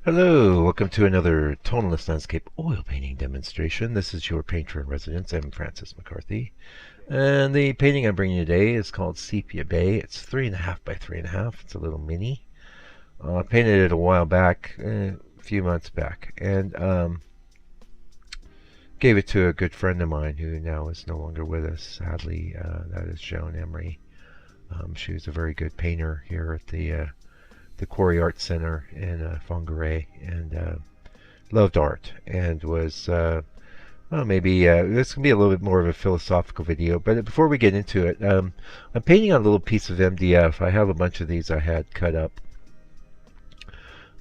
Hello, welcome to another tonalist landscape oil painting demonstration. This is your painter in residence. I'm Francis McCarthy. And the painting I'm bringing you today is called Sepia Bay. It's 3.5 by 3.5. It's a little mini. I painted it a while back, a few months back, and gave it to a good friend of mine who now is no longer with us, sadly. That is Joan Emery. She was a very good painter here at the Quarry Art Center in Fongaray, and loved art, and was well, maybe this can be a little bit more of a philosophical video. But before we get into it, I'm painting on a little piece of MDF. I have a bunch of these I had cut up.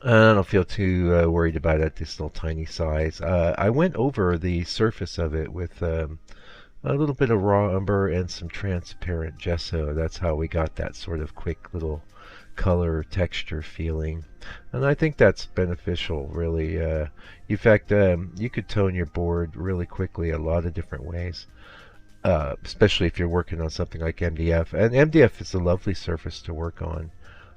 I don't feel too worried about it, this little tiny size. I went over the surface of it with a little bit of raw umber and some transparent gesso. That's how we got that sort of quick little color texture feeling, and I think that's beneficial, really. In fact, you could tone your board really quickly a lot of different ways, especially if you're working on something like MDF. And MDF is a lovely surface to work on.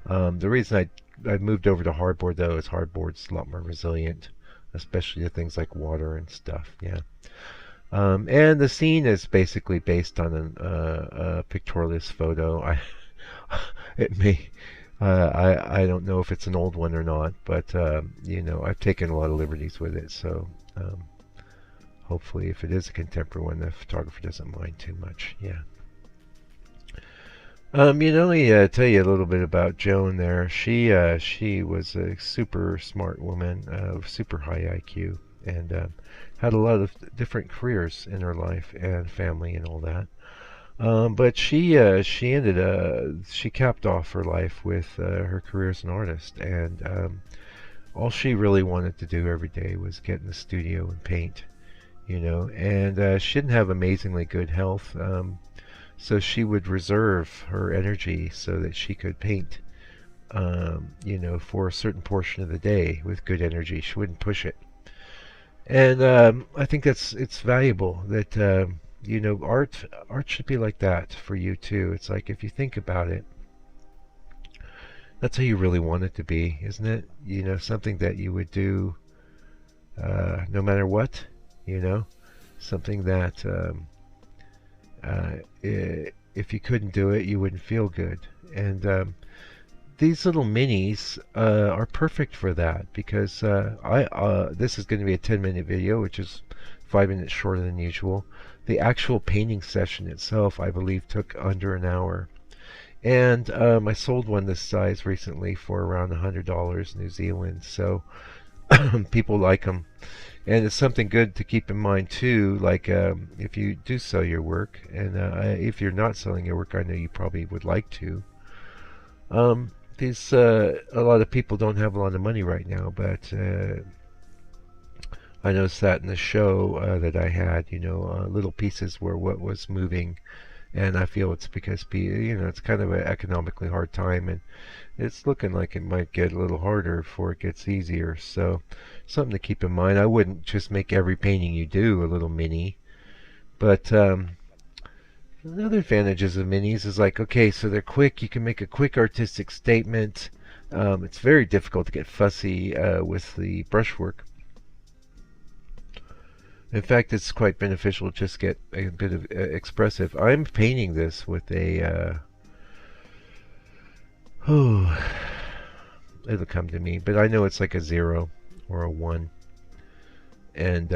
The reason I moved over to hardboard, though, is hardboard's a lot more resilient, especially to things like water and stuff. Yeah. And the scene is basically based on a pictorialist photo. It may, I don't know if it's an old one or not, but you know, I've taken a lot of liberties with it, so hopefully, if it is a contemporary one, the photographer doesn't mind too much. Yeah. Let me tell you a little bit about Joan there. She was a super smart woman, super high IQ, and had a lot of different careers in her life and family and all that. But she capped off her life with her career as an artist, and all she really wanted to do every day was get in the studio and paint, you know. And she didn't have amazingly good health. So she would reserve her energy so that she could paint, you know, for a certain portion of the day with good energy. She wouldn't push it. And I think it's valuable that you know, art should be like that for you too. It's like, if you think about it, that's how you really want it to be, isn't it? You know, something that you would do no matter what. You know, something that if you couldn't do it, you wouldn't feel good. And these little minis are perfect for that, because this is going to be a 10-minute video, which is 5 minutes shorter than usual. The actual painting session itself, I believe, took under an hour. And I sold one this size recently for around $100 New Zealand, so people like them. And it's something good to keep in mind too, like if you do sell your work, and if you're not selling your work, I know you probably would like to. A lot of people don't have a lot of money right now, but I noticed that in the show that I had, you know, little pieces were what was moving, and I feel it's because, you know, it's kind of an economically hard time, and it's looking like it might get a little harder before it gets easier. So something to keep in mind. I wouldn't just make every painting you do a little mini, but another advantages of minis is, like, okay, so they're quick. You can make a quick artistic statement. It's very difficult to get fussy with the brushwork. In fact, it's quite beneficial to just get a bit of expressive. I'm painting this with a oh, it'll come to me, but I know it's like a 0 or a 1, and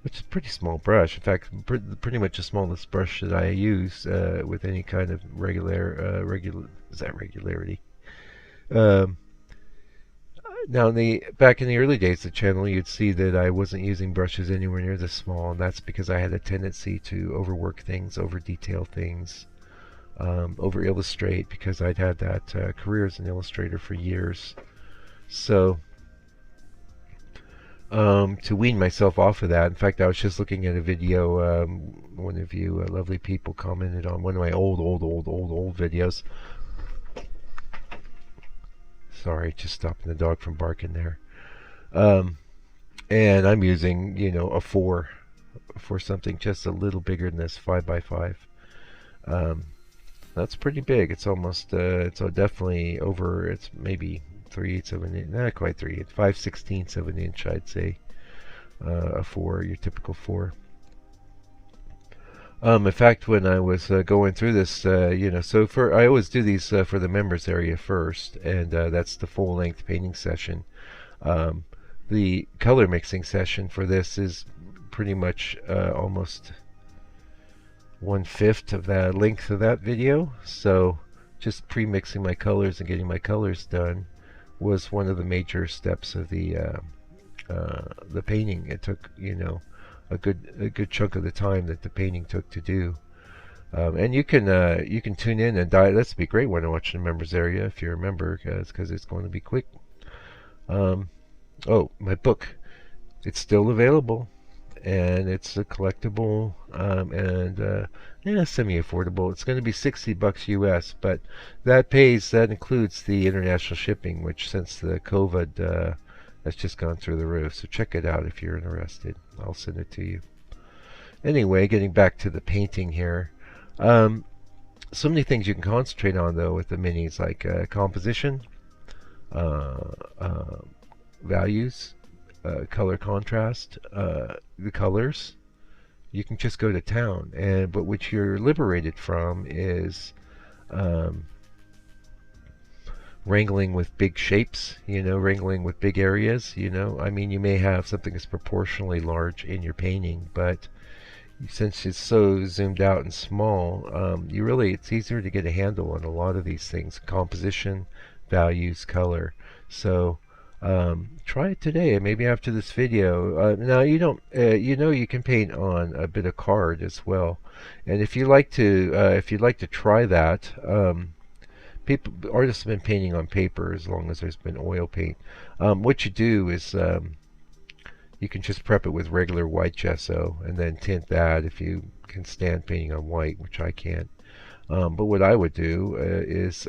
which is a pretty small brush. In fact, pretty much the smallest brush that I use with any kind of regularity. Um, Now, back in the early days of the channel, you'd see that I wasn't using brushes anywhere near this small, and that's because I had a tendency to overwork things, over detail things, over illustrate, because I'd had that career as an illustrator for years. So to wean myself off of that, in fact, I was just looking at a video. One of you lovely people commented on one of my old videos. Sorry, just stopping the dog from barking there. And I'm using, you know, a 4 for something just a little bigger than this, 5 by 5. That's pretty big. It's almost, it's definitely over, it's maybe 3/8 of an inch, not quite 3/8, 5/16 of an inch, I'd say. A 4, your typical 4. In fact, when I was going through this, so I always do these for the members area first, and that's the full-length painting session. The color mixing session for this is pretty much almost 1/5 of the length of that video. So just pre-mixing my colors and getting my colors done was one of the major steps of the painting. It took, a good chunk of the time that the painting took to do. And you can tune in and dive. That's be a great one to watch in the members area if you remember, because it's going to be quick. Oh, my book, it's still available, and it's a collectible, and semi-affordable. It's going to be $60 US, but that includes the international shipping, which since the COVID has just gone through the roof. So check it out if you're interested. I'll send it to you. Anyway, getting back to the painting here. So many things you can concentrate on though with the minis, like composition, values, color contrast, the colors. You can just go to town, but what you're liberated from is wrangling with big shapes, wrangling with big areas, I mean, you may have something that's proportionally large in your painting, but since it's so zoomed out and small, it's easier to get a handle on a lot of these things: composition, values, color. So try it today, and maybe after this video. Now you don't, you can paint on a bit of card as well, and if you'd like to try that, artists have been painting on paper as long as there's been oil paint. What you do is you can just prep it with regular white gesso and then tint that if you can stand painting on white, which I can't. But what I would do is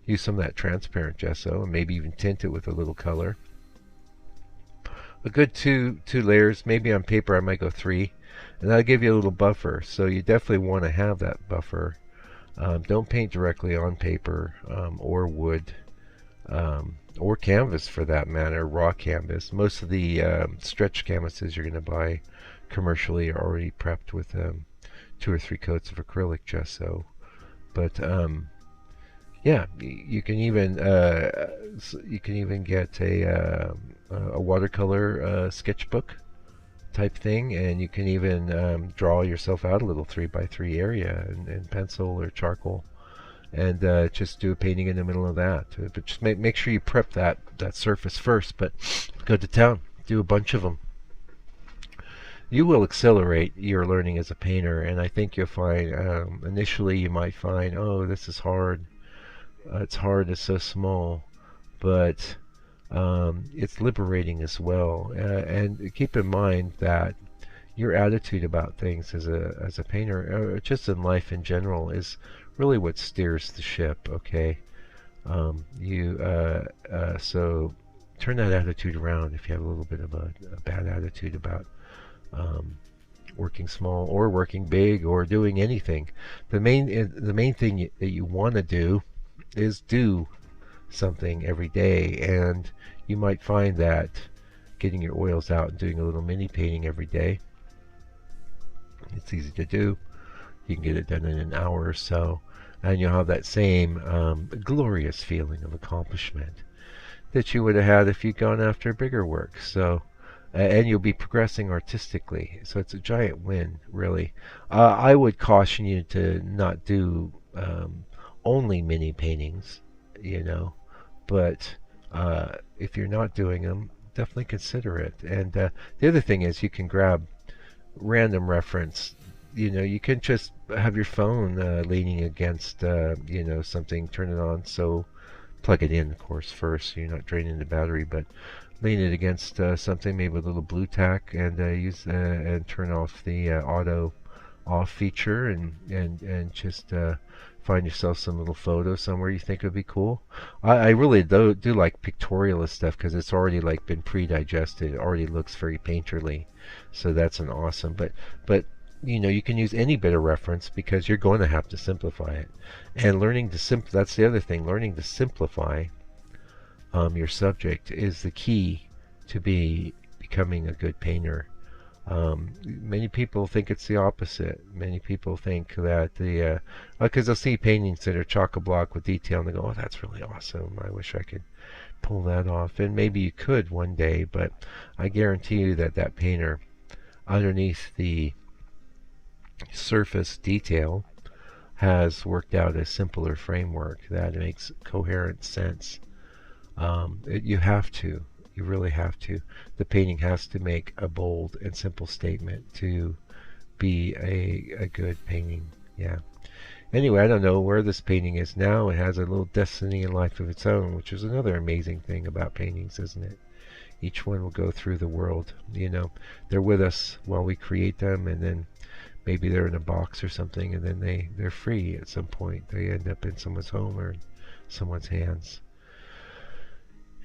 use some of that transparent gesso and maybe even tint it with a little color. A good two layers, maybe on paper I might go 3, and that'll give you a little buffer. So you definitely want to have that buffer. Don't paint directly on paper or wood or canvas for that matter, raw canvas. Most of the stretch canvases you're going to buy commercially are already prepped with 2 or 3 coats of acrylic gesso. But yeah, you can even get a watercolor sketchbook type thing, and you can even draw yourself out a little 3x3 area in pencil or charcoal, and just do a painting in the middle of that. But just make sure you prep that surface first, but go to town, do a bunch of them. You will accelerate your learning as a painter, and I think you'll find initially you might find, oh, this is hard. It's hard, it's so small, but it's liberating as well. And keep in mind that your attitude about things as a painter, just in life in general, is really what steers the ship. Okay, so turn that attitude around if you have a little bit of a bad attitude about working small or working big or doing anything. The main thing that you want to do is do something every day, and you might find that getting your oils out and doing a little mini painting every day, it's easy to do. You can get it done in an hour or so, and you'll have that same glorious feeling of accomplishment that you would have had if you'd gone after bigger work. So and you'll be progressing artistically, so it's a giant win, really. I would caution you to not do only mini paintings, but if you're not doing them, definitely consider it. And the other thing is, you can grab random reference. You can just have your phone leaning against something, turn it on, so plug it in, of course, first, so you're not draining the battery, but lean it against something, maybe with a little blue tack, and use and turn off the auto off feature, and just find yourself some little photo somewhere you think would be cool. I really do like pictorialist stuff, because it's already like been pre-digested. It already looks very painterly, so that's an awesome. But you can use any bit of reference, because you're going to have to simplify it. And learning to that's the other thing, learning to simplify your subject is the key to becoming a good painter. Many people think it's the opposite. Many people think that because they'll see paintings that are chock-a-block with detail and they go, oh, that's really awesome. I wish I could pull that off. And maybe you could one day, but I guarantee you that that painter, underneath the surface detail, has worked out a simpler framework that makes coherent sense. You have to. You really have to. The painting has to make a bold and simple statement to be a good painting. Yeah. Anyway, I don't know where this painting is now. It has a little destiny and life of its own, which is another amazing thing about paintings, isn't it? Each one will go through the world. You know, they're with us while we create them, and then maybe they're in a box or something, and then they're free at some point. They end up in someone's home or in someone's hands.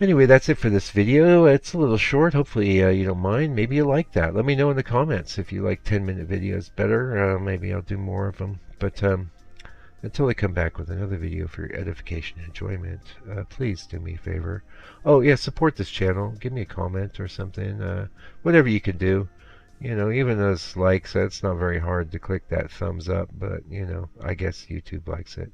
Anyway, that's it for this video. It's a little short. Hopefully you don't mind. Maybe you like that. Let me know in the comments if you like 10-minute videos better. Maybe I'll do more of them. But until I come back with another video for your edification and enjoyment, please do me a favor. Oh, yeah, support this channel. Give me a comment or something. Whatever you can do. You know, even those likes, it's not very hard to click that thumbs up, but, you know, I guess YouTube likes it.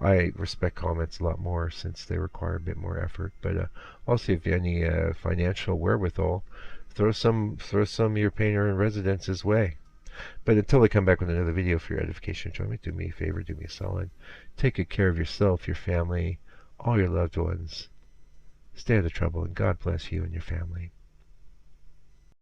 I respect comments a lot more since they require a bit more effort. But also, if you have any financial wherewithal, throw some of your painter in residence's way. But until I come back with another video for your edification, enjoyment, do me a favor, do me a solid. Take good care of yourself, your family, all your loved ones. Stay out of trouble, and God bless you and your family.